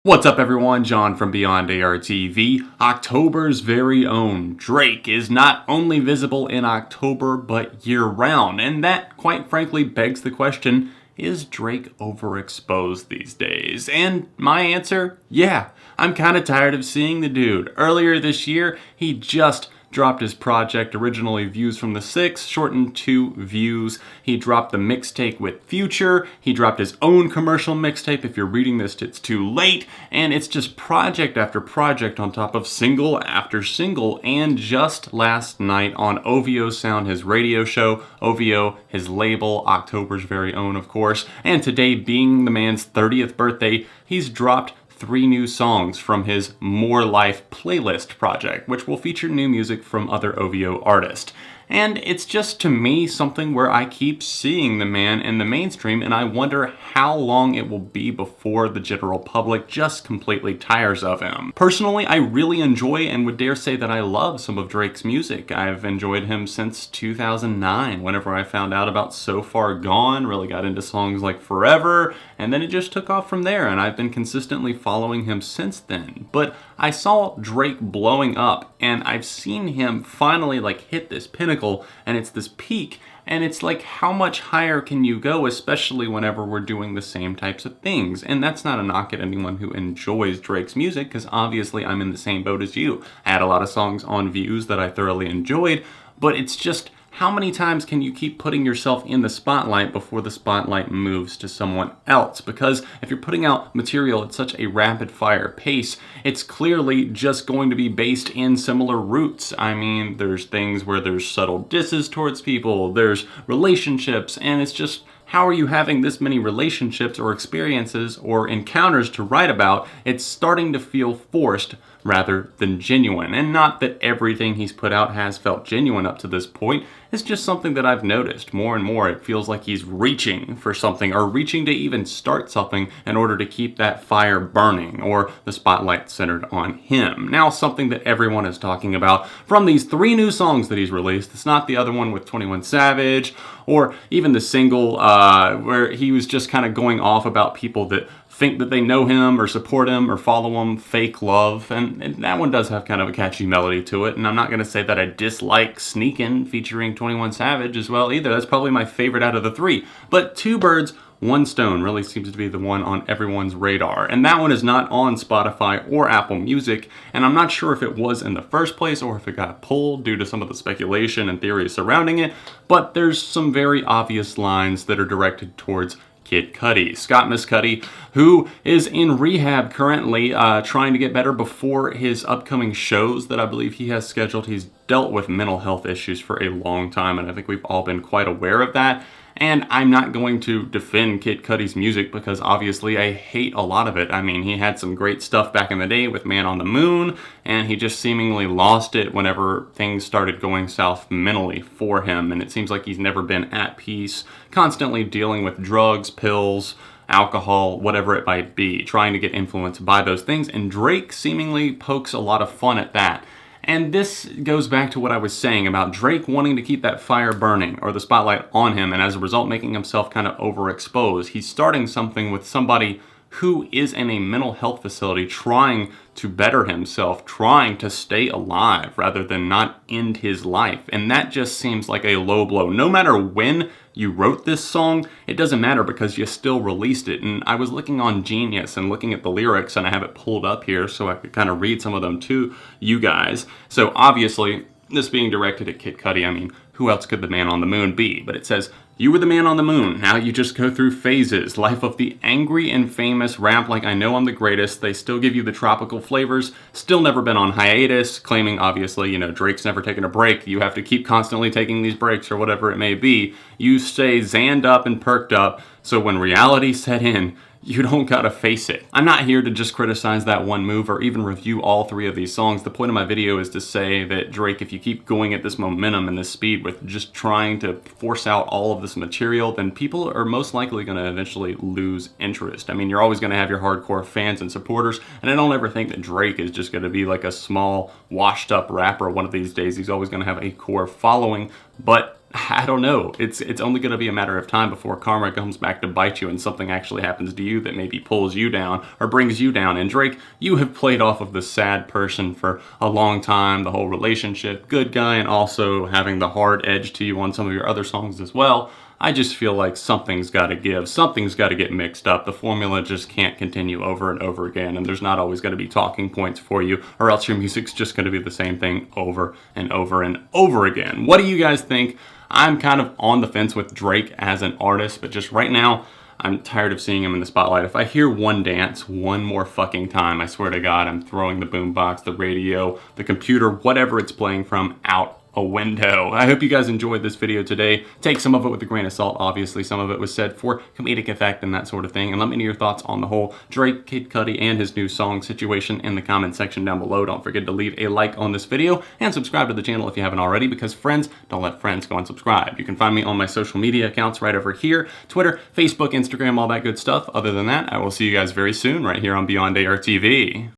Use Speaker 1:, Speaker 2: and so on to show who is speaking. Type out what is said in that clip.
Speaker 1: What's up everyone, John from Beyond ARTV. October's very own Drake is not only visible in October, but year-round, and that, quite frankly, begs the question, is Drake overexposed these days? And my answer, yeah, I'm kinda tired of seeing the dude. Earlier this year, he just dropped his project, originally Views from the Six, shortened to Views. He dropped the mixtape with Future. He dropped his own commercial mixtape. If you're reading this, it's too late. And it's just project after project on top of single after single. And just last night on OVO Sound, his radio show, OVO, his label, October's very own, of course. And today being the man's 30th birthday, he's dropped 3 new songs from his More Life playlist project, which will feature new music from other OVO artists. And it's just, to me, something where I keep seeing the man in the mainstream, and I wonder how long it will be before the general public just completely tires of him. Personally, I really enjoy and would dare say that I love some of Drake's music. I've enjoyed him since 2009, whenever I found out about So Far Gone, really got into songs like Forever, and then it just took off from there, and I've been consistently following him since then. But I saw Drake blowing up, and I've seen him finally hit this pinnacle, and it's this peak, and it's like, how much higher can you go, especially whenever we're doing the same types of things? And that's not a knock at anyone who enjoys Drake's music, because obviously I'm in the same boat as you. I had a lot of songs on Views that I thoroughly enjoyed, but it's just, how many times can you keep putting yourself in the spotlight before the spotlight moves to someone else? Because if you're putting out material at such a rapid fire pace, it's clearly just going to be based in similar roots. I mean, there's things where there's subtle disses towards people, there's relationships, and it's just, how are you having this many relationships or experiences or encounters to write about? It's starting to feel forced rather than genuine. And not that everything he's put out has felt genuine up to this point. It's just something that I've noticed more and more. It feels like he's reaching for something, or reaching to even start something in order to keep that fire burning, or the spotlight centered on him. Now, something that everyone is talking about from these 3 new songs that he's released, it's not the other one with 21 Savage, or even the single where he was just kind of going off about people that think that they know him or support him or follow him, Fake Love, and that one does have kind of a catchy melody to it, and I'm not going to say that I dislike Sneakin' featuring 21 Savage as well either. That's probably my favorite out of the 3, but 2 birds, 1 stone really seems to be the one on everyone's radar, and that one is not on Spotify or Apple Music, and I'm not sure if it was in the first place or if it got pulled due to some of the speculation and theories surrounding it, but there's some very obvious lines that are directed towards Kid Cudi, Scott Mescudi, who is in rehab currently, trying to get better before his upcoming shows that I believe he has scheduled. He's dealt with mental health issues for a long time, and I think we've all been quite aware of that. And I'm not going to defend Kid Cudi's music because obviously I hate a lot of it. I mean, he had some great stuff back in the day with Man on the Moon, and he just seemingly lost it whenever things started going south mentally for him. And it seems like he's never been at peace, constantly dealing with drugs, pills, alcohol, whatever it might be, trying to get influenced by those things. And Drake seemingly pokes a lot of fun at that. And this goes back to what I was saying about Drake wanting to keep that fire burning, or the spotlight on him, and as a result making himself kind of overexposed. He's starting something with somebody who is in a mental health facility trying to better himself, trying to stay alive rather than not end his life. And that just seems like a low blow. No matter when you wrote this song, it doesn't matter because you still released it. And I was looking on Genius and looking at the lyrics, and I have it pulled up here so I could kind of read some of them to you guys. So obviously, this being directed at Kid Cudi, I mean, who else could the man on the moon be? But it says, "You were the man on the moon, now you just go through phases. Life of the angry and famous, rap like I know I'm the greatest. They still give you the tropical flavors, still never been on hiatus," claiming obviously, Drake's never taken a break. You have to keep constantly taking these breaks or whatever it may be. You stay zanned up and perked up, so when reality set in, you don't gotta face it. I'm not here to just criticize that one move or even review all 3 of these songs. The point of my video is to say that Drake, if you keep going at this momentum and this speed with just trying to force out all of this material, then people are most likely gonna eventually lose interest. I mean, you're always gonna have your hardcore fans and supporters, and I don't ever think that Drake is just gonna be like a small, washed up rapper one of these days. He's always gonna have a core following, but I don't know. It's only going to be a matter of time before karma comes back to bite you and something actually happens to you that maybe pulls you down or brings you down. And Drake, you have played off of the sad person for a long time, the whole relationship, good guy, and also having the hard edge to you on some of your other songs as well. I just feel like something's got to give. Something's got to get mixed up. The formula just can't continue over and over again, and there's not always going to be talking points for you, or else your music's just going to be the same thing over and over and over again. What do you guys think? I'm kind of on the fence with Drake as an artist, but just right now, I'm tired of seeing him in the spotlight. If I hear One Dance one more fucking time, I swear to God, I'm throwing the boombox, the radio, the computer, whatever it's playing from, out a window. I hope you guys enjoyed this video today. Take some of it with a grain of salt. Obviously, some of it was said for comedic effect and that sort of thing. And let me know your thoughts on the whole Drake, Kid Cudi, and his new song situation in the comment section down below. Don't forget to leave a like on this video and subscribe to the channel if you haven't already, because friends don't let friends go unsubscribed. You can find me on my social media accounts right over here: Twitter, Facebook, Instagram, all that good stuff. Other than that, I will see you guys very soon right here on Beyond ARTV.